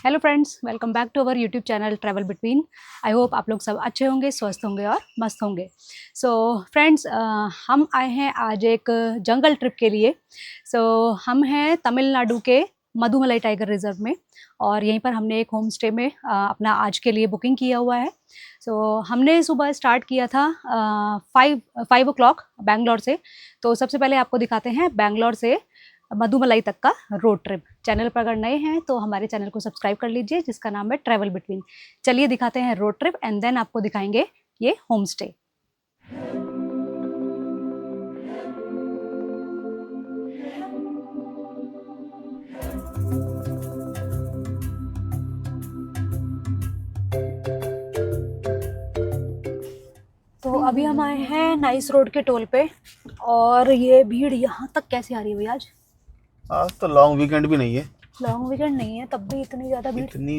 Hello friends, welcome back to our YouTube channel travel between. I hope आप लोग सब अच्छे होंगे, स्वस्थ होंगे और मस्त होंगे। सो फ्रेंड्स, हम आए हैं आज एक जंगल ट्रिप के लिए। हम हैं तमिलनाडु के मधुमलाई टाइगर रिजर्व में और यहीं पर हमने एक होम स्टे में अपना आज के लिए बुकिंग किया हुआ है। हमने सुबह स्टार्ट किया था 5 o'clock बैंगलोर से। तो सबसे पहले आपको दिखाते हैं बैंगलोर से मधुमलाई तक का रोड ट्रिप। चैनल पर अगर नए हैं तो हमारे चैनल को सब्सक्राइब कर लीजिए, जिसका नाम है ट्रैवल बिटवीन। चलिए दिखाते हैं रोड ट्रिप एंड देन आपको दिखाएंगे ये होम स्टे। तो अभी हम आए हैं नाइस रोड के टोल पे और ये भीड़ यहाँ तक कैसे आ रही है भैया आज? आज तो लॉन्ग वीकेंड भी नहीं है। लॉन्ग वीकेंड नहीं है तब भी इतनी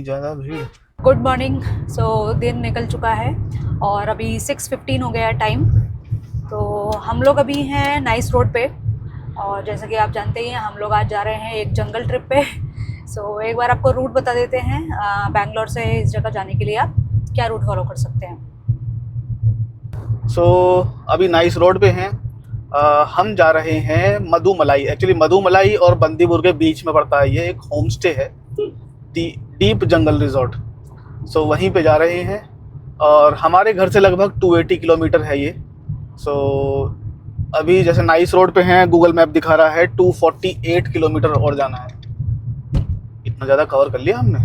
ज़्यादा भीड़। Good morning. दिन निकल चुका है और अभी 6:15 हो गया है टाइम। तो हम लोग अभी हैं नाइस रोड पे और जैसा कि आप जानते ही हैं हम लोग आज जा रहे हैं एक जंगल ट्रिप पे। एक बार आपको रूट बता देते हैं। बैंगलोर से इस जगह जाने के लिए आप क्या रूट फॉलो कर सकते हैं। अभी नाइस रोड पे हैं। हम जा रहे हैं मधुमलाई। एक्चुअली मधुमलाई और बंदीपुर के बीच में पड़ता है। ये एक होम स्टे है, डीप जंगल रिजॉर्ट। वहीं पे जा रहे हैं और हमारे घर से लगभग 280 किलोमीटर है ये। अभी जैसे नाइस रोड पे हैं, गूगल मैप दिखा रहा है 248 किलोमीटर और जाना है। इतना ज़्यादा कवर कर लिया हमने।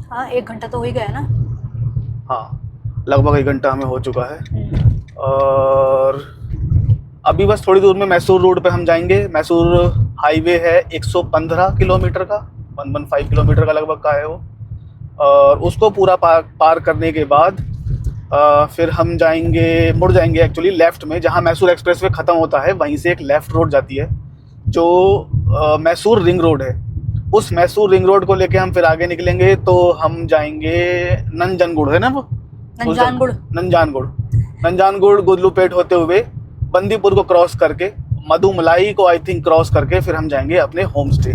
हाँ, 1 घंटा तो हो ही गया ना। हाँ, लगभग 1 घंटा हमें हो चुका है। और अभी बस थोड़ी दूर में मैसूर रोड पे हम जाएंगे। मैसूर हाईवे है 115 किलोमीटर का, 115 किलोमीटर का लगभग का है वो। और उसको पूरा पार करने के बाद फिर हम मुड़ जाएंगे एक्चुअली लेफ़्ट में, जहाँ मैसूर एक्सप्रेसवे ख़त्म होता है वहीं से एक लेफ़्ट रोड जाती है जो मैसूर रिंग रोड है। उस मैसूर रिंग रोड को लेके हम फिर आगे निकलेंगे तो हम जाएंगे नंजनगुड़, है ना वो? नंजानगुड़ गुदलूपेट होते हुए बंदीपुर को क्रॉस करके मधुमलाई को आई थिंक क्रॉस करके फिर हम जाएंगे अपने होम स्टे।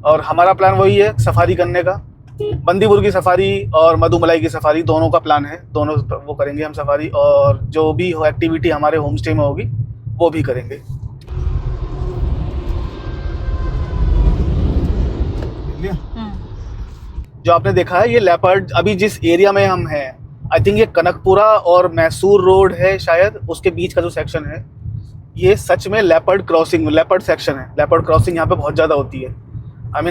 और हमारा प्लान वही है, सफारी करने का। बंदीपुर की सफारी और मधुमलाई की सफारी दोनों का प्लान है। दोनों वो करेंगे हम सफारी, और जो भी एक्टिविटी हमारे होम स्टे में होगी वो भी करेंगे। जो आपने देखा है ये लेपर्ड, अभी जिस एरिया में हम हैं, आई थिंक ये कनकपुरा और मैसूर रोड है शायद, उसके बीच का जो सेक्शन है ये सच में लेपर्ड सेक्शन है। लेपर्ड क्रॉसिंग यहाँ पे बहुत ज़्यादा होती है।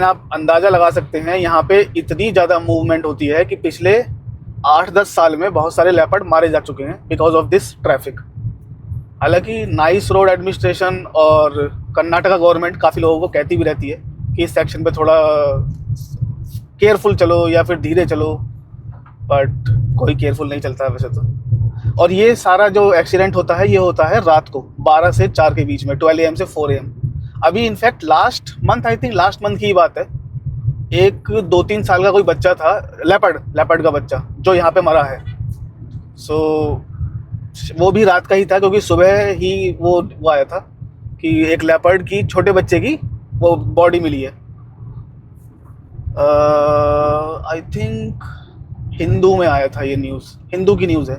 आप अंदाज़ा लगा सकते हैं यहाँ पे इतनी ज़्यादा मूवमेंट होती है कि पिछले 8-10 साल में बहुत सारे लेपर्ड मारे जा चुके हैं बिकॉज ऑफ दिस ट्रैफिक। हालांकि नाइस रोड एडमिनिस्ट्रेशन और कर्नाटका गवर्नमेंट काफ़ी लोगों को कहती भी रहती है कि इस सेक्शन पे थोड़ा केयरफुल चलो या फिर धीरे चलो, बट कोई केयरफुल नहीं चलता है वैसे तो। और ये सारा जो एक्सीडेंट होता है ये होता है रात को 12 से 4 के बीच में, 12 AM से 4 AM। अभी इनफैक्ट लास्ट मंथ की बात है, एक 2-3 साल का कोई बच्चा था, लेपर्ड का बच्चा जो यहाँ पे मरा है। वो भी रात का ही था, क्योंकि सुबह ही वो आया था कि एक लेपर्ड की छोटे बच्चे की वो बॉडी मिली है। आई थिंक हिंदू में आया था ये न्यूज़, हिंदू की न्यूज़ है।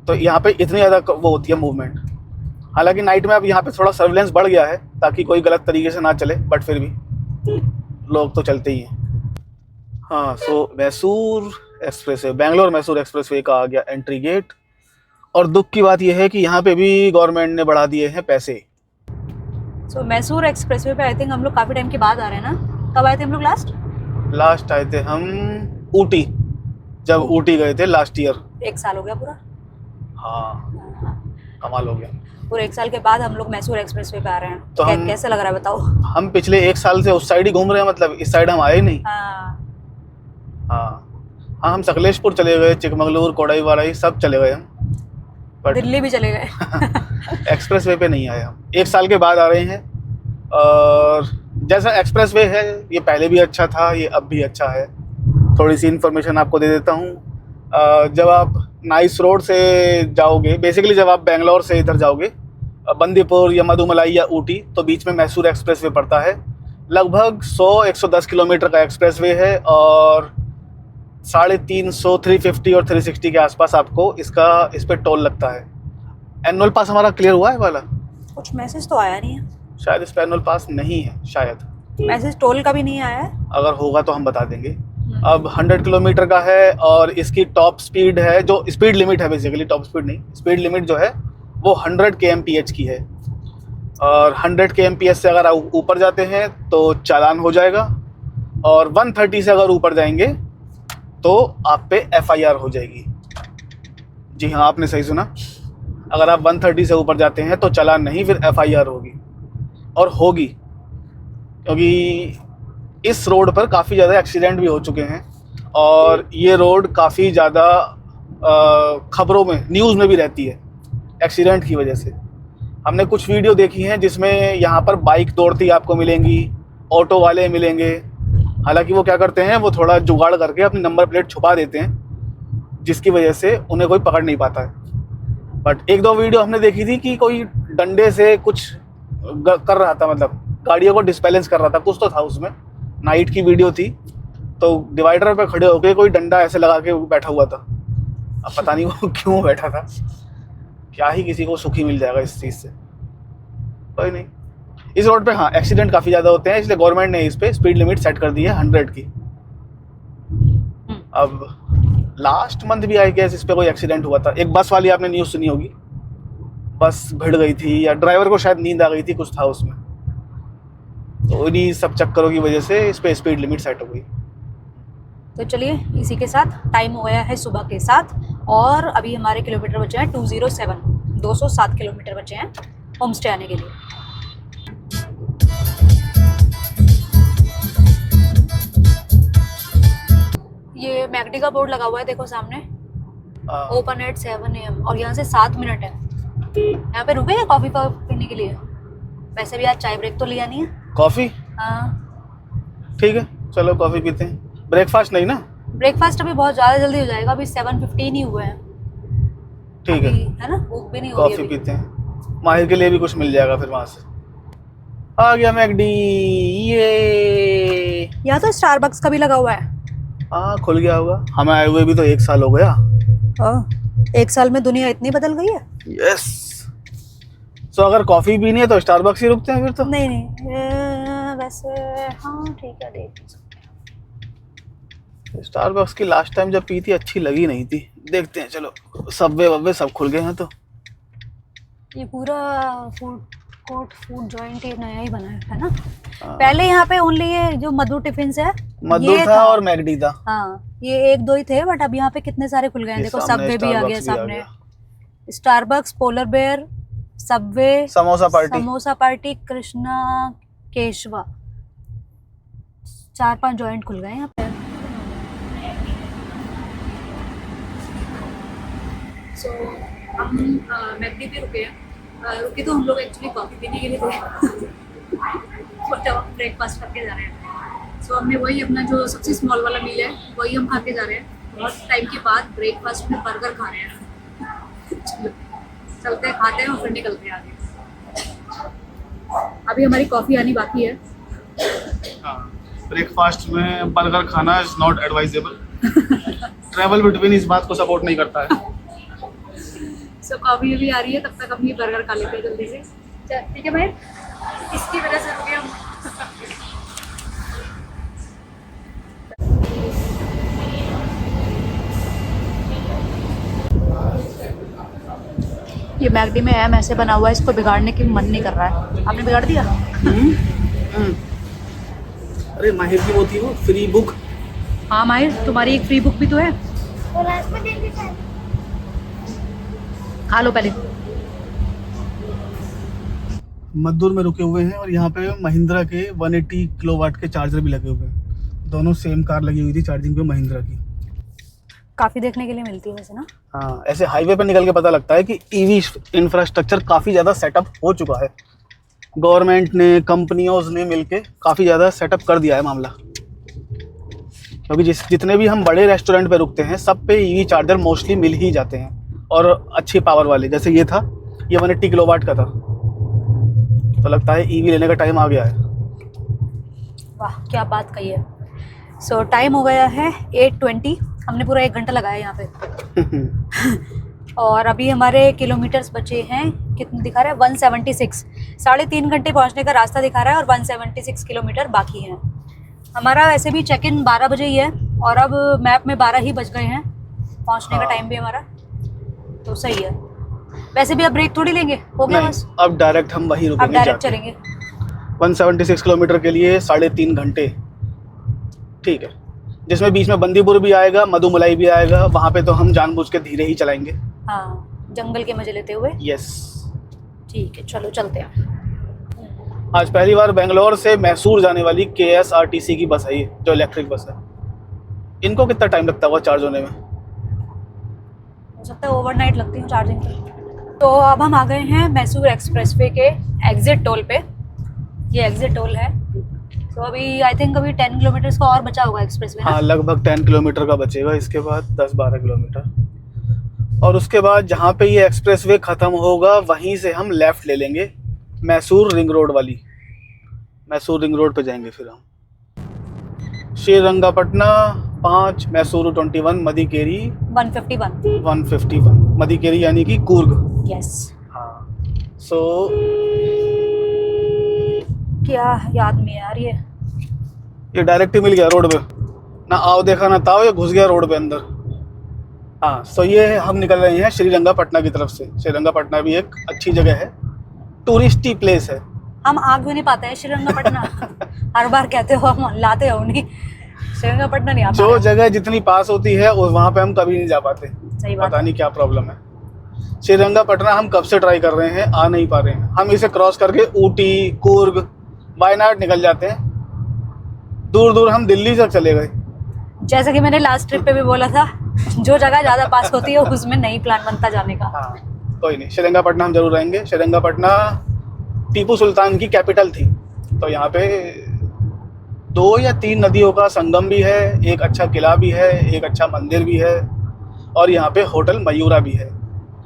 तो यहाँ पे इतनी ज़्यादा वो होती है मूवमेंट। हालांकि नाइट में अब यहाँ पे थोड़ा सर्विलेंस बढ़ गया है ताकि कोई गलत तरीके से ना चले, बट फिर भी लोग तो चलते ही हैं। हाँ, मैसूर एक्सप्रेसवे, बैंगलोर मैसूर एक्सप्रेसवे का आ गया एंट्री गेट। और दुख की बात यह है कि यहाँ पे भी गवर्नमेंट ने बढ़ा दिए हैं पैसे। मैसूर एक्सप्रेसवे पे आई थिंक हम लोग काफ़ी टाइम के बाद आ रहे हैं ना। कब आए थे हम लोग लास्ट आए थे हम ऊटी, जब ऊटी गए थे लास्ट ईयर। 1 साल हो गया पूरा। हाँ, कमाल हो गया। पूरे 1 साल के बाद हम लोग मैसूर एक्सप्रेसवे पे आ रहे हैं। तो कैसे लग रहा है बताओ? हम पिछले 1 साल से उस साइड ही घूम रहे हैं, मतलब इस साइड हम आए ही नहीं। हाँ, हम सकलेशपुर चले गए, चिकमंगलूर, कोडाईवालाई सब चले गए हम, बट दिल्ली भी चले गए। एक्सप्रेसवे पे नहीं आए हम। 1 साल के बाद आ रहे हैं। और जैसा एक्सप्रेसवे है ये पहले भी अच्छा था, ये अब भी अच्छा है। थोड़ी सी इन्फॉर्मेशन आपको दे देता हूँ। जब आप नाइस रोड से जाओगे, बेसिकली जब आप बेंगलोर से इधर जाओगे बंदीपुर या मधुमलाई या ऊटी, तो बीच में मैसूर एक्सप्रेसवे पड़ता है। लगभग 100-110 किलोमीटर का एक्सप्रेसवे है और 350, 350 और 360 के आसपास आपको इस पे टोल लगता है। एनुअल पास हमारा क्लियर हुआ है वाला? कुछ मैसेज तो आया नहीं है, शायद इस पे एनुअल पास नहीं है, शायद मैसेज टोल का भी नहीं आया है। अगर होगा तो हम बता देंगे। अब 100 किलोमीटर का है और इसकी टॉप स्पीड है, जो स्पीड लिमिट है बेसिकली, टॉप स्पीड नहीं, स्पीड लिमिट जो है वो 100 kmph की है। और 100 kmph से अगर आप ऊपर जाते हैं तो चालान हो जाएगा, और 130 से अगर ऊपर जाएंगे तो आप पे FIR हो जाएगी। जी हाँ, आपने सही सुना, अगर आप 130 से ऊपर जाते हैं तो चालान नहीं, फिर FIR होगी। और होगी क्योंकि इस रोड पर काफ़ी ज़्यादा एक्सीडेंट भी हो चुके हैं और ये रोड काफ़ी ज़्यादा खबरों में, न्यूज़ में भी रहती है एक्सीडेंट की वजह से। हमने कुछ वीडियो देखी हैं जिसमें यहाँ पर बाइक दौड़ती आपको मिलेंगी, ऑटो वाले मिलेंगे। हालांकि वो क्या करते हैं, वो थोड़ा जुगाड़ करके अपनी नंबर प्लेट छुपा देते हैं, जिसकी वजह से उन्हें कोई पकड़ नहीं पाता है। बट एक दो वीडियो हमने देखी थी कि कोई डंडे से कुछ कर रहा था, मतलब गाड़ियों को डिस्बैलेंस कर रहा था, कुछ तो था उसमें। नाइट की वीडियो थी, तो डिवाइडर पे खड़े होके कोई डंडा ऐसे लगा के बैठा हुआ था। अब पता नहीं वो क्यों बैठा था, क्या ही किसी को सुखी मिल जाएगा इस चीज़ से, कोई नहीं। इस रोड पे हाँ एक्सीडेंट काफ़ी ज़्यादा होते हैं, इसलिए गवर्नमेंट ने इस पे स्पीड लिमिट सेट कर दी है 100 की। अब लास्ट मंथ भी आई गेस इस पे कोई एक्सीडेंट हुआ था। एक बस वाली आपने न्यूज़ सुनी होगी, बस भिड़ गई थी या ड्राइवर को शायद नींद आ गई थी, कुछ था उसमें, तो इन्हीं सब चक्करों की वजह से इस पे स्पीड लिमिट सेट हो गई। तो चलिए इसी के साथ टाइम हो गया है सुबह के 7 और अभी हमारे किलोमीटर बचे हैं 207 किलोमीटर बचे हैं होम स्टे आने के लिए। ये मैकडी का बोर्ड लगा हुआ है, देखो सामने, ओपन एट 7 AM और यहाँ से 7 मिनट है। यहाँ पे रुके हैं कॉफ़ी पीने के लिए? वैसे भी आज चाय ब्रेक तो लिया नहीं है। कॉफ़ी? हाँ ठीक है, चलो कॉफ़ी पीते हैं। ब्रेकफास्ट नहीं ना? ब्रेकफास्ट अभी बहुत ज़्यादा जल्दी हो जाएगा, अभी 7:15 ही हुए हैं। ठीक है ना, भूख भी नहीं हो रही कॉफ़ी अभी। पीते हैं, माहिर के लिए भी कुछ मिल जाएगा फिर वहाँ से। आ गया मैकडी, ये यहाँ तो स्टारबक्स का भी लगा हुआ है। हाँ खुल गया होगा, हमें आए हुए भी तो 1 साल हो गया। 1 साल में दुनिया इतनी बदल गई है। यस। तो अगर कॉफ़ी पीनी है तो स्टारबक्स ही रुकते हैं फिर तो। नहीं वैसे हाँ ठीक है, देख स्टारबक्स की लास्ट टाइम जब पी थी अच्छी लगी नहीं थी, देखते हैं। चलो सबवे वब्वे सब खुल गए हैं तो। ये पूरा फूड कोर्ट, फूड जॉइंट ये नया ही बना है ना। पहले यहाँ पे ओनली ये जो मधु टिफिन है, मधु था और मैकडी था। हाँ ये 1-2 ही थे, बट अब यहाँ पे कितने सारे खुल गए हैं। देखो सबवे भी आ गया सामने, Starbucks, Polar Bear, Subway, Samosa Party, Krishna, Keshava, 4-5 joint खुल गए यहाँ पे। सो हम मैकडी पे रुके तो हम लोग एक्चुअली कॉफ़ी पीने के लिए थे बट हम ब्रेकफास्ट करके जा रहे हैं। सो हमने वही अपना जो सबसे स्मॉल वाला मील है वही हम खा के जा रहे हैं। बहुत टाइम के बाद ब्रेकफास्ट में बर्गर खा रहे हैं। चलते हैं, खाते हैं और फिर निकलते हैं आगे। अभी हमारी कॉफ़ी आनी बाकी है। ब्रेकफास्ट में बर्गर खाना is not advisable. Travel between इस बात को सपोर्ट नहीं करता है। सो कॉफ़ी भी आ रही है, तब तक हम ये बर्गर खा लेते हैं जल्दी से। ठीक है भाई, इसकी वजह से रुके हम। ये मैकडी में एम ऐसे बना हुआ है, इसको बिगाड़ने की मन नहीं कर रहा है। आपने बिगाड़ दिया? अरे माहिर की वो थी वो फ्री बुक। हाँ माहिर, तुम्हारी एक फ्री बुक भी तो है, खा लो पहले। मद्दूर में रुके हुए हैं और यहाँ पे महिंद्रा के 180 किलोवाट के चार्जर भी लगे हुए हैं। दोनों सेम कार लगी हुई थी चार्जिंग पे महिंद्रा की। काफ़ी देखने के लिए मिलती है वैसे ना। हाँ, ऐसे हाईवे पर निकल के पता लगता है कि ईवी इंफ्रास्ट्रक्चर काफ़ी ज़्यादा सेटअप हो चुका है। गवर्नमेंट ने, कंपनियों ने मिलके काफ़ी ज़्यादा सेटअप कर दिया है मामला। क्योंकि जितने भी हम बड़े रेस्टोरेंट पे रुकते हैं सब पे ईवी चार्जर मोस्टली मिल ही जाते हैं, और अच्छी पावर वाले। जैसे ये था, ये 180 किलोवाट का था, तो लगता है ईवी लेने का टाइम आ गया है। वाह क्या बात कही है। सो टाइम हो गया है 8:20, हमने पूरा 1 घंटा लगाया यहाँ पे। और अभी हमारे किलोमीटर्स बचे हैं, कितने दिखा रहा है 176, 3.5 घंटे पहुँचने का रास्ता दिखा रहा है और 176 किलोमीटर बाकी है। हमारा वैसे भी चेक इन 12 बजे ही है और अब मैप में 12 ही बज गए हैं, पहुँचने का टाइम भी हमारा तो सही है। वैसे भी अब ब्रेक थोड़ी लेंगे, हो गया नहीं, बस, अब डायरेक्ट हम वहीं अब रुकेंगे डायरेक्ट जाके। चलेंगे। 176 किलोमीटर के लिए 3.5 घंटे, ठीक है, जिसमें बीच में बंदीपुर भी आएगा, मधुमलाई भी आएगा, वहाँ पे तो हम जानबूझ के धीरे ही चलाएंगे। हाँ, जंगल के मजे लेते हुए। यस, ठीक है चलो चलते हैं। आज पहली बार बेंगलोर से मैसूर जाने वाली KSRTC की बस है ये, जो इलेक्ट्रिक बस है। इनको कितना टाइम लगता होगा चार्ज होने में? हो सकता है ओवरनाइट लगती है चार्जिंग पे। तो अब हम आ गए हैं मैसूर एक्सप्रेसवे के एग्जिट टोल पे। ये एग्जिट टोल है। तो अभी आई थिंक अभी 10 किलोमीटर का और बचा होगा एक्सप्रेसवे ना? हाँ, लगभग 10 किलोमीटर का बचेगा, इसके बाद 10-12 किलोमीटर। और उसके बाद जहाँ पे ये एक्सप्रेसवे ख़त्म होगा वहीं से हम लेफ़्ट ले लेंगे, मैसूर रिंग रोड वाली। मैसूर रिंग रोड पे जाएंगे फिर हम। श्रीरंगपटना 5, मैसूरू 21, मदिकेरी 151। 151, मदिकेरी यानी कि कूर्ग। यस। हाँ, सो क्या याद में यार ये डायरेक्ट ही मिल गया रोड पे, ना आओ देखा ना ताओ, ये घुस गया रोड पे अंदर। हाँ, सो ये हम निकल रहे हैं श्रीरंगपटना की तरफ से। श्रीरंगपटना भी एक अच्छी जगह है, टूरिस्टी प्लेस है। हम आग भी नहीं पाते हैं श्रीरंगपटना। हर बार कहते हो, हम लाते हो नहीं, श्रीरंगपटना नहीं आता। जो जगह जितनी पास होती है वहाँ पे हम कभी नहीं जा पाते, सही बात पता नहीं क्या प्रॉब्लम है। श्रीरंगपटना हम कब से ट्राई कर रहे हैं, आ नहीं पा रहे हैं। हम इसे क्रॉस करके ऊटी, कूर्ग, वायनाड निकल जाते हैं। दूर दूर हम दिल्ली तक चले गए। जैसे कि मैंने लास्ट ट्रिप पे भी बोला था, जो जगह ज़्यादा पास होती है उसमें नहीं प्लान बनता जाने का। हाँ, कोई नहीं, श्रीरंगपटना हम जरूर रहेंगे। श्रीरंगपटना टीपू सुल्तान की कैपिटल थी, तो यहाँ पे 2 या 3 नदियों का संगम भी है, एक अच्छा किला भी है, एक अच्छा मंदिर भी है, और यहाँ पे होटल मयूरा भी है।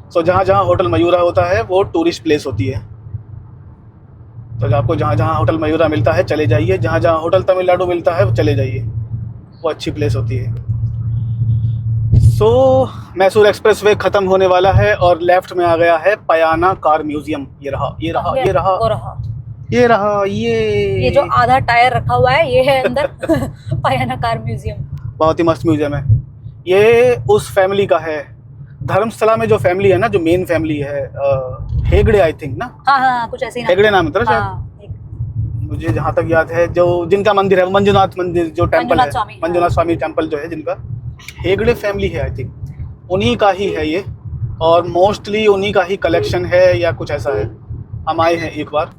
सो जहाँ जहाँ होटल मयूरा होता है वो टूरिस्ट प्लेस होती है। तो आपको जहाँ जहाँ होटल मयूरा मिलता है चले जाइए, जहाँ जहाँ होटल तमिलनाडु मिलता है वो चले जाइए, वो अच्छी प्लेस होती है। सो मैसूर एक्सप्रेसवे ख़त्म होने वाला है और लेफ्ट में आ गया है पयाना कार म्यूजियम। ये रहा, ये रहा, ये रहा, वो रहा, ये रहा, ये जो आधा टायर रखा हुआ है ये है अंदर। पयाना कार म्यूजियम बहुत ही मस्त म्यूजियम है। ये उस फैमिली का है, धर्मस्थला में जो फैमिली है ना, जो मेन फैमिली है, हेगड़े आई थिंक ना। हाँ, कुछ ऐसे ही नाम। हेगड़े नाम है शायद। हाँ, मुझे जहाँ तक याद है, जो जिनका मंदिर है मंजुनाथ मंदिर, जो टेम्पल है मंजुनाथ स्वामी, मंजुनाथ स्वामी टेम्पल जो है, जिनका हेगड़े फैमिली है आई थिंक, उन्हीं का ही है ये, और मोस्टली उन्हीं का ही कलेक्शन है या कुछ ऐसा है। हम आए हैं एक बार,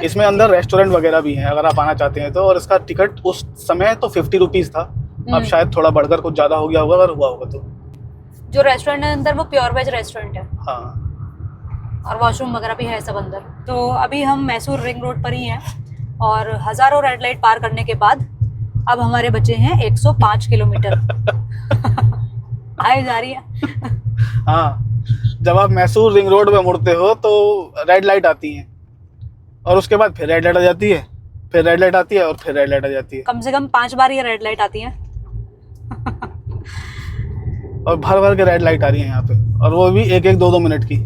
इसमें अंदर रेस्टोरेंट वगैरह भी हैं अगर आप आना चाहते हैं तो। और इसका टिकट उस समय तो 50 रुपीज़ था, अब शायद थोड़ा बढ़कर कुछ ज़्यादा हो गया होगा, अगर हुआ होगा तो। जो रेस्टोरेंट है अंदर वो प्योर वेज रेस्टोरेंट है। हाँ, और वॉशरूम वगैरह भी है सब अंदर। तो अभी हम मैसूर रिंग रोड पर ही हैं और हज़ारों रेड लाइट पार करने के बाद अब हमारे बचे हैं 105 किलोमीटर। आए जा रही है। हाँ, जब आप मैसूर रिंग रोड पे मुड़ते हो तो रेड लाइट आती है, और उसके बाद फिर रेड लाइट आ जाती है, फिर रेड लाइट आती है, और फिर रेड लाइट आ जाती है। कम से कम 5 बार ये रेड लाइट आती है। और भर भर के रेड लाइट आ रही है यहाँ पे, और वो भी 1-1, 2-2 मिनट की।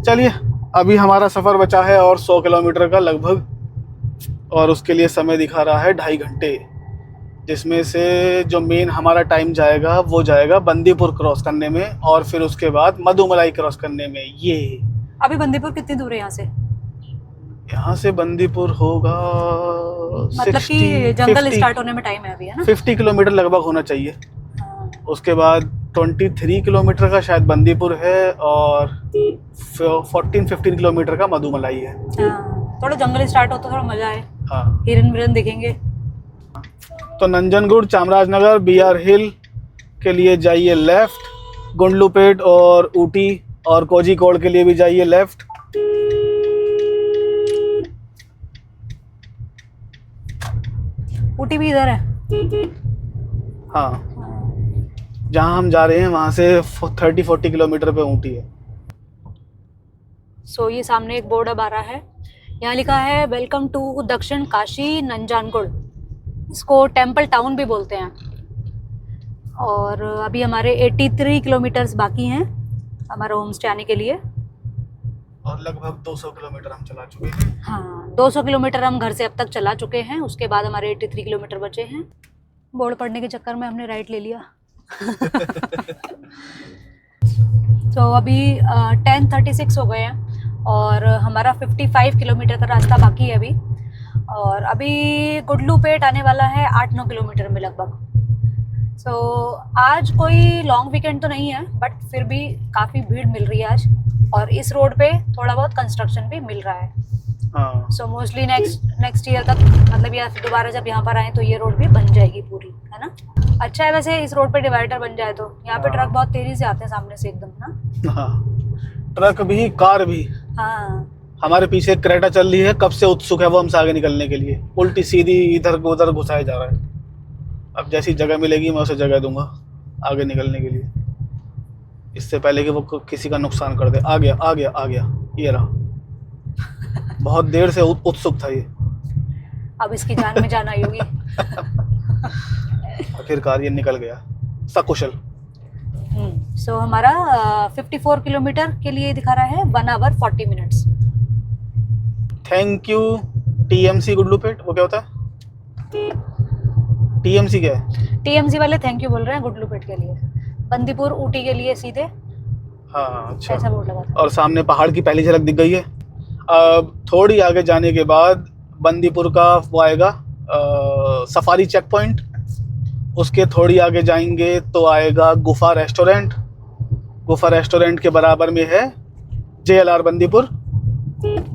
चलिए, अभी हमारा सफ़र बचा है और 100 किलोमीटर का लगभग, और उसके लिए समय दिखा रहा है 2.5 घंटे, जिसमें से जो मेन हमारा टाइम जाएगा वो जाएगा बंदीपुर क्रॉस करने में, और फिर उसके बाद मधुमलाई क्रॉस करने में। ये अभी बंदीपुर कितनी दूर है यहाँ से? यहाँ से बंदीपुर होगा मतलब कि जंगल स्टार्ट होने में टाइम है अभी, है ना? 50 किलोमीटर लगभग होना चाहिए। हाँ। उसके बाद 23 किलोमीटर का शायद बंदीपुर है, और 14-15 किलोमीटर का मधुमलाई है। हाँ, थोड़ा जंगल स्टार्ट हो तो थोड़ा मजा आए। हाँ, हिरन विरन दिखेंगे। तो नंजनगुड़, चामराजनगर, BR हिल के लिए जाइए लेफ्ट, गुंडलुपेट और ऊटी और कोझीकोड के लिए भी जाइए लेफ्ट। ऊटी भी इधर है। हाँ, जहाँ हम जा रहे हैं वहाँ से 30-40 किलोमीटर पे ऊटी है। सो ये सामने एक बोर्ड अब आ रहा है, यहाँ लिखा है वेलकम टू दक्षिण काशी नंजानगुड़, इसको टेम्पल टाउन भी बोलते हैं। और अभी हमारे 83 किलोमीटर्स बाकी हैं हमारा होम स्टे आने के लिए। और लगभग 200 किलोमीटर हम चला चुके हैं। हाँ, 200 किलोमीटर हम घर से अब तक चला चुके हैं, उसके बाद हमारे 83 किलोमीटर बचे हैं। बोर्ड पढ़ने के चक्कर में हमने राइट ले लिया। तो अभी 10:36 हो गए हैं और हमारा 55 किलोमीटर का रास्ता बाकी है अभी। और अभी गुडलूपेट आने वाला है 8-9 किलोमीटर में लगभग। सो आज कोई लॉन्ग वीकेंड तो नहीं है, बट फिर भी काफ़ी भीड़ मिल रही है आज। और इस रोड पे थोड़ा बहुत कंस्ट्रक्शन भी मिल रहा है। हाँ। सो मोस्टली नेक्स्ट ईयर तक, मतलब या फिर दोबारा जब यहाँ पर आए तो ये रोड भी बन जाएगी पूरी, है ना। अच्छा है वैसे इस रोड पे डिवाइडर बन जाए तो। यहाँ पे हाँ। ट्रक बहुत तेजी से आते हैं सामने से एकदम ना। हाँ, ट्रक भी कार भी। हाँ, हमारे पीछे एक क्रेटा चल रही है, कब से उत्सुक है वो हमसे आगे निकलने के लिए। उल्टी सीधी इधर उधर घुसाया जा रहा है। अब जैसी जगह मिलेगी मैं उसे जगह दूंगा आगे निकलने के लिए, इससे पहले कि वो किसी का नुकसान कर दे। आ गया आ गया आ गया, ये रहा। बहुत देर से उत्सुक था ये। अब इसकी जान में जान आई होगी। आखिरकार ये निकल गया सकुशल। सो हमारा 54 किलोमीटर के लिए दिखा रहा है 1 hour 40 minutes. Thank you TMC Gundlupet. वो क्या होता है? TMC क्या है? TMC वाले थैंक यू बोल रहे हैं गुडलूपेट के लिए। बंदीपुर ऊटी के लिए सीधे हाँ, अच्छा। ऐसा बोर्ड लगा था। और सामने पहाड़ की पहली झलक दिख गई है। अब थोड़ी आगे जाने के बाद बंदीपुर का वो आएगा सफारी चेक पॉइंट। उसके थोड़ी आगे जाएंगे तो आएगा गुफा रेस्टोरेंट। गुफा रेस्टोरेंट के बराबर में है JLR बंदीपुर।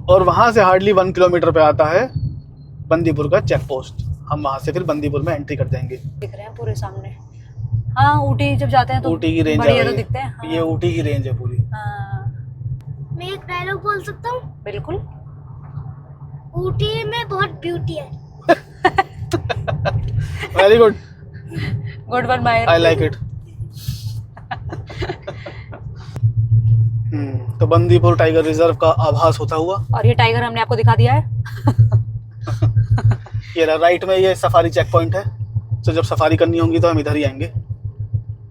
और वहाँ से हार्डली 1 किलोमीटर पे आता है बंदीपुर का चेक पोस्ट। हम वहाँ से फिर बंदीपुर में एंट्री कर देंगे। दिख रहे हैं पूरे सामने। हाँ, ऊटी जब जाते हैं तो ऊटी की रेंज बढ़िया तो दिखते हैं। हाँ। ये ऊटी की रेंज है पूरी। हाँ, मैं एक डायलॉग बोल सकता हूँ? बिल्कुल। ऊटी में बहुत ब्यूटी है। Very good, good one my. I like it. तो बंदीपुर टाइगर रिजर्व का आभास होता हुआ। और ये टाइगर हमने आपको दिखा दिया है। ये राइट में ये सफारी चेक पॉइंट है। तो जब सफारी करनी होगी तो हम इधर ही आएंगे।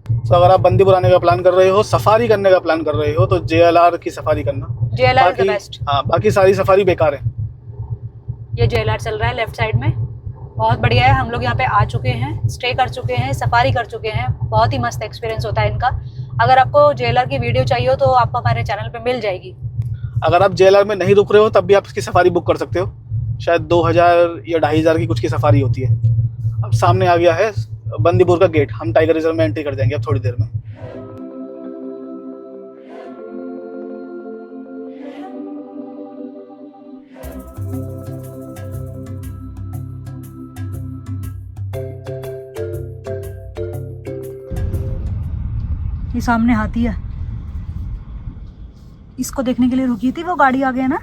तो अगर आप बंदीपुर आने का प्लान कर रहे हो, सफारी करने का प्लान कर रहे हो, तो JLR की सफारी करना। JLR is the best. हाँ, बाकी सारी सफारी बेकार है। ये JLR चल रहा है लेफ्ट साइड में, बहुत बढ़िया है। हम लोग यहाँ पे आ चुके हैं, स्टे कर चुके हैं, सफारी कर चुके हैं। बहुत ही मस्त एक्सपीरियंस होता है इनका। अगर आपको JLR की वीडियो चाहिए हो तो आपको हमारे चैनल पे मिल जाएगी। अगर आप JLR में नहीं रुक रहे हो तब भी आप इसकी सफारी बुक कर सकते हो। शायद 2000 या 2500 की कुछ की सफारी होती है। अब सामने आ गया है बंदीपुर का गेट। हम टाइगर रिजर्व में एंट्री कर देंगे अब थोड़ी देर में। ये सामने हाथी है, इसको देखने के लिए रुकी थी वो गाड़ी। आ गया ना।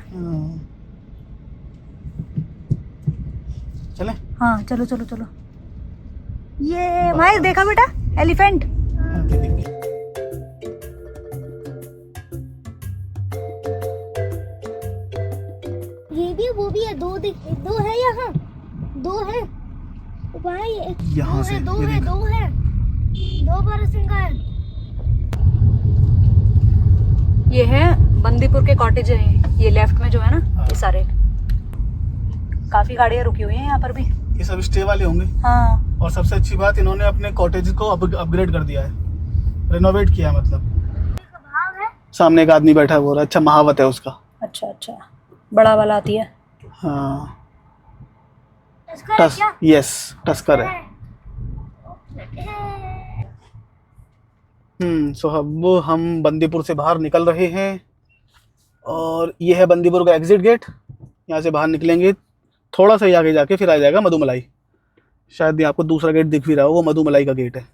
चले। हाँ, चलो चलो चलो। ये भाई देखा बेटा, एलिफेंट। ये भी वो भी है। दो है यहाँ, 2 है भाई। यहाँ से दो है 2 बारहसिंगा है। ये है बंदीपुर के कॉटेज हैं, ये लेफ्ट में जो है ना, ये सारे। काफी गाड़ियाँ रुकी हुई हैं यहाँ पर भी। ये सब स्टे वाले होंगे। हाँ, और सबसे अच्छी बात, इन्होंने अपने कॉटेज को अपग्रेड कर दिया है, रिनोवेट किया। मतलब भाव है। सामने एक आदमी बैठा है, वो अच्छा महावत है उसका। अच्छा अच्छा, बड़ा वाला आती है। हाँ, टस्कर है क्या? यस, टस्कर है। सो अब हम बंदीपुर से बाहर निकल रहे हैं और ये है बंदीपुर का एग्जिट गेट। यहाँ से बाहर निकलेंगे, थोड़ा सा ही आगे जाके फिर आ जाएगा मधुमलाई। शायद ये आपको दूसरा गेट दिख भी रहा हो, वो मधुमलाई का गेट है।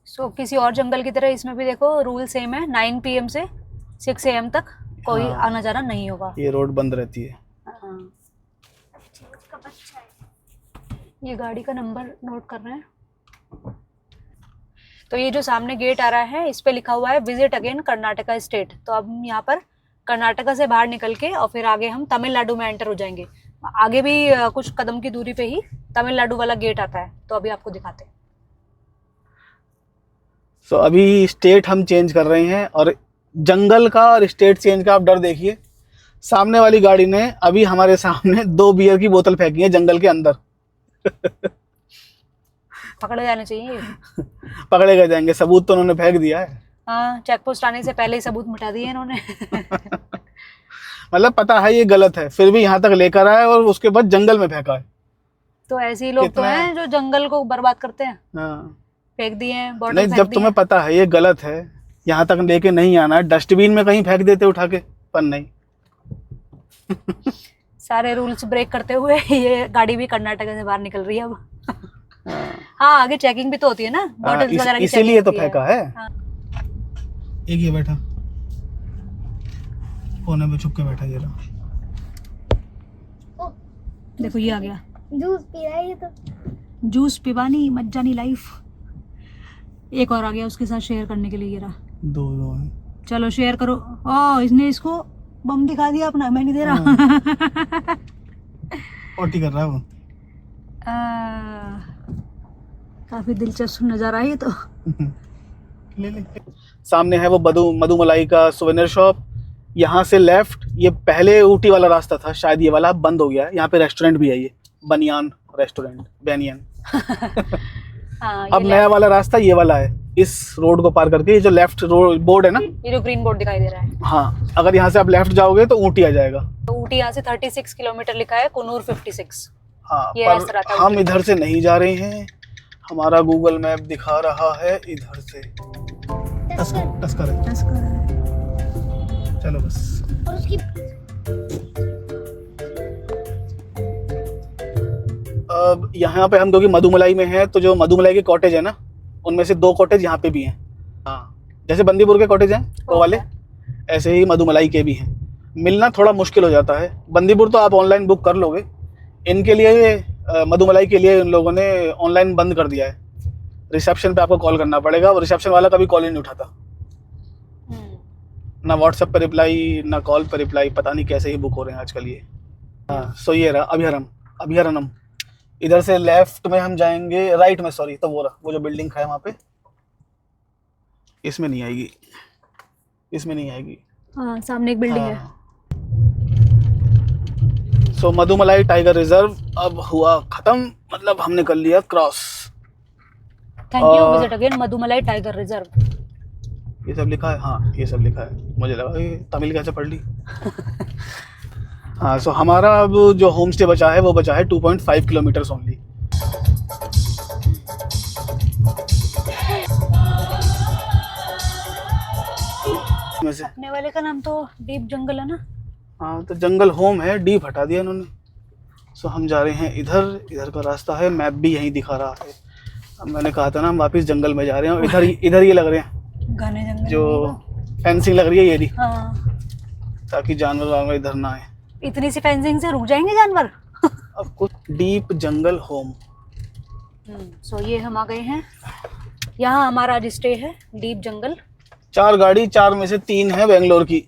सो किसी और जंगल की तरह इसमें भी देखो रूल सेम है, 9 PM से 6 AM तक कोई हाँ। आना जाना नहीं होगा। ये रोड बंद रहती है। हाँ। उसका बच्चा है। ये गाड़ी का नंबर नोट कर रहे हैं। तो ये जो सामने गेट आ रहा है इस पे लिखा हुआ है विजिट अगेन कर्नाटका स्टेट। तो अब हम यहाँ पर कर्नाटका से बाहर निकल के और फिर आगे हम तमिलनाडु में एंटर हो जाएंगे। आगे भी कुछ कदम की दूरी पे ही तमिलनाडु वाला गेट आता है, तो अभी आपको दिखाते हैं। सो अभी स्टेट हम चेंज कर रहे हैं, और जंगल का और स्टेट चेंज का आप डर देखिए। सामने वाली गाड़ी ने अभी हमारे सामने 2 बियर की बोतल फेंकी है जंगल के अंदर। पकड़े जाने चाहिए। पकड़े गए जाएंगे, सबूत तो उन्होंने फेंक दिया है। हाँ, चेक पोस्ट आने से पहले ही सबूत मिटा दिए इन्होंने। मतलब पता है ये गलत है, फिर भी यहाँ तक लेकर आए और उसके बाद जंगल में फेंका है। तो ऐसे ही लोग तो कितना- हैं जो जंगल को बर्बाद करते हैं। हाँ। फेंक दिए हैं, बॉटल नहीं, फेंक जब दी तुम्हें हैं। पता है ये गलत है, यहाँ तक लेके नहीं आना है, डस्टबिन में कहीं फेंक देते उठा के, पर नहीं। सारे रूल्स ब्रेक करते हुए ये गाड़ी भी कर्नाटक से बाहर निकल रही है अब। हाँ, आगे चेकिंग भी तो होती है ना, बॉटल्स वगैरह की इसीलिए checking तो होती फेंका है। हाँ। एक ये बैठा कोने में छुप के बैठा, ये रहा। देखो ये आ गया जूस पी रहा है ये तो। जूस पिबानी मज्जानी लाइफ। एक और आ गया उसके साथ शेयर करने के लिए, ये रहा। 2 है। चलो शेयर करो। ओ, इसने इसको बम दिखा दिया अपना, मैं नहीं दे रहा। पोटी कर रहा है वो। काफी दिलचस्प नजारा है ये तो। ले ले। सामने है वो मधुमलाई का सुवेनियर शॉप। यहाँ से लेफ्ट, ये पहले ऊटी वाला रास्ता था, शायद ये वाला बंद हो गया है। यहाँ पे रेस्टोरेंट भी है, ये बनियान रेस्टोरेंट, बैनियन। हाँ, अब नया वाला रास्ता ये वाला है, इस रोड को पार करके। ये जो लेफ्ट रोड बोर्ड है ना, ये जो ग्रीन बोर्ड दिखाई दे रहा है, हाँ, अगर यहाँ से आप लेफ्ट जाओगे तो ऊटी आ जाएगा। तो ऊटी यहाँ से 36 किलोमीटर लिखा है, कुनूर 56। हाँ, ये रास्ता पर रहता है हम ऊटी। इधर से नहीं जा रहे हैं, हमारा गूगल मैप दिखा रहा है इधर से। टस्कर है। चलो बस। और उसकी अब यहाँ पे हम क्योंकि मधुमलाई में हैं, तो जो मधुमलाई के कॉटेज है ना, उनमें से 2 कॉटेज यहाँ पे भी हैं। हाँ, जैसे बंदीपुर के कॉटेज हैं वो वाले, ऐसे ही मधुमलाई के भी हैं। मिलना थोड़ा मुश्किल हो जाता है। बंदीपुर तो आप ऑनलाइन बुक कर लोगे, इनके लिए मधुमलाई के लिए इन लोगों ने ऑनलाइन बंद कर दिया है। रिसेप्शन पे आपको कॉल करना पड़ेगा, और रिसेप्शन वाला कभी कॉल ही नहीं उठाता, ना व्हाट्सएप पे रिप्लाई, ना कॉल पे रिप्लाई। पता नहीं कैसे ही बुक हो रहे हैं आजकल ये। हाँ, सो ये रहा अभयारण्यम। इधर से लेफ्ट में हम जाएंगे, राइट में सॉरी, तो वो रहा, वो जो बिल्डिंग है वहाँ पे। इसमें नहीं आएगी, इसमें नहीं आएगी। हाँ, सामने एक बिल्डिंग है। सो मधुमलाई टाइगर रिजर्व अब हुआ खत्म, मतलब हमने कर लिया cross. Thank you, visit again Mudumalai tiger reserve. ये सब लिखा है, हाँ ये सब लिखा है। मुझे लगा ये तमिल कैसे पढ़ ली। हाँ, सो हमारा अब जो होम स्टे बचा है वो बचा है 2.5 किलोमीटर्स ओनली। अपने वाले का नाम तो डीप जंगल है ना। हाँ, तो जंगल होम है, डीप हटा दिया इन्होंने। सो हम जा रहे हैं इधर का रास्ता है, मैप भी यहीं दिखा रहा है। अब मैंने कहा था ना हम वापस जंगल में जा रहे हैं, और इधर ये लग रहे हैं घने जंगल जो फेंसिंग लग रही है, ये रही, हाँ, ताकि जानवर इधर ना आए। इतनी सी फेंसिंग से रुक जाएंगे जानवर। अब कुछ डीप जंगल होम। सो ये हम आ गए हैं, यहाँ हमारा आज स्टे है, डीप जंगल। 4 गाड़ी, 4 में से 3 है बेंगलोर की।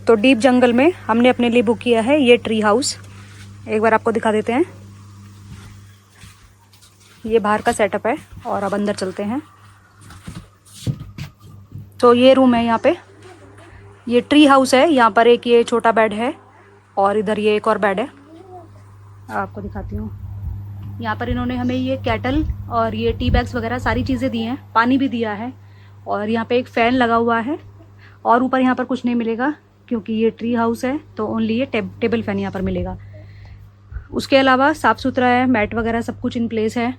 तो डीप जंगल में हमने अपने लिए बुक किया है ये ट्री हाउस। एक बार आपको दिखा देते हैं, ये बाहर का सेटअप है, और अब अंदर चलते हैं। तो ये रूम है, यहाँ पे ये ट्री हाउस है। यहाँ पर एक ये छोटा बेड है, और इधर ये एक और बेड है, आपको दिखाती हूँ। यहाँ पर इन्होंने हमें ये केटल और ये टी बैग्स वगैरह सारी चीज़ें दी हैं, पानी भी दिया है, और यहाँ पे एक फ़ैन लगा हुआ है। और ऊपर यहाँ पर कुछ नहीं मिलेगा, क्योंकि ये ट्री हाउस है, तो ओनली ये टेबल फ़ैन यहाँ पर मिलेगा। उसके अलावा साफ़ सुथरा है, मैट वगैरह सब कुछ इन प्लेस है।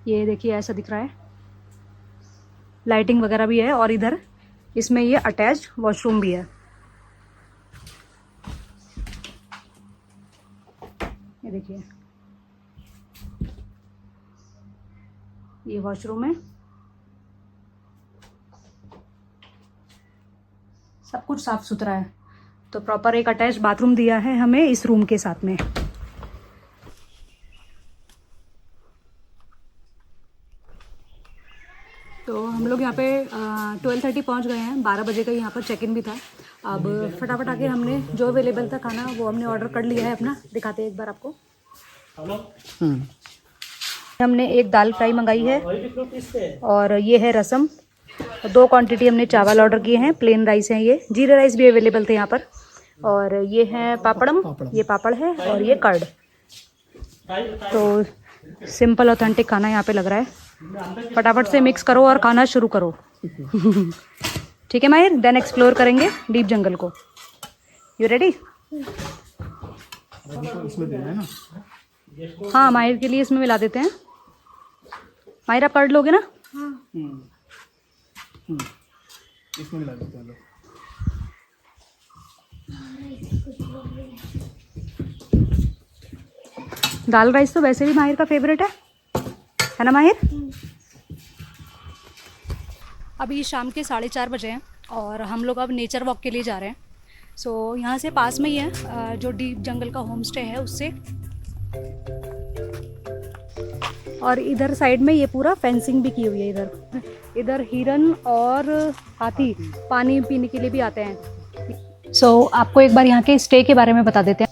ये देखिए ऐसा दिख रहा है, लाइटिंग वगैरह भी है, और इधर इसमें ये अटैच वॉशरूम भी है। ये देखिए, ये वॉशरूम है, सब कुछ साफ सुथरा है। तो प्रॉपर एक अटैच बाथरूम दिया है हमें इस रूम के साथ में। तो हम लोग यहाँ पे 12:30 पहुँच गए हैं, 12 बजे का यहाँ पर चेक इन भी था। अब फटाफट आके हमने जो अवेलेबल था खाना वो हमने ऑर्डर कर लिया है अपना। दिखाते हैं एक बार आपको। हमने एक दाल फ्राई मंगाई है और ये है रसम। 2 क्वांटिटी हमने चावल ऑर्डर किए हैं, प्लेन राइस हैं, ये जीरा राइस भी अवेलेबल थे यहाँ पर। और ये है पापड़म, ये पापड़ है और ये कर्ड। तो सिंपल ऑथेंटिक खाना यहाँ पे लग रहा है। फटाफट से मिक्स करो और खाना शुरू करो। ठीक है माहिर, देन एक्सप्लोर करेंगे डीप जंगल को। You ready? इसमें देना है ना? हाँ, माहिर के लिए इसमें मिला देते हैं। माहिर आप कर्ड लोगे ना? इसमें मिला देते हैं लोग। दाल राइस तो वैसे भी माहिर का फेवरेट है ना माहिर? अभी शाम के 4:30 बजे हैं और हम लोग अब नेचर वॉक के लिए जा रहे हैं। सो यहाँ से पास में ही है जो डीप जंगल का होम स्टे है उससे। और इधर साइड में ये पूरा फेंसिंग भी की हुई है। इधर हिरन और हाथी पानी पीने के लिए भी आते हैं। सो आपको एक बार यहाँ के स्टे के बारे में बता देते हैं।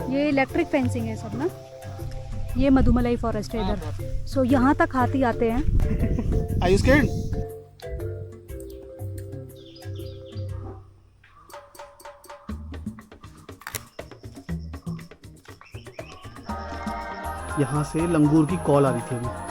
ये इलेक्ट्रिक फेंसिंग है सब ना। ये मधुमलाई फॉरेस्ट है इधर। सो यहाँ तक हाथी आते हैं। Are you scared? यहाँ से लंगूर की कॉल आ रही थी अभी।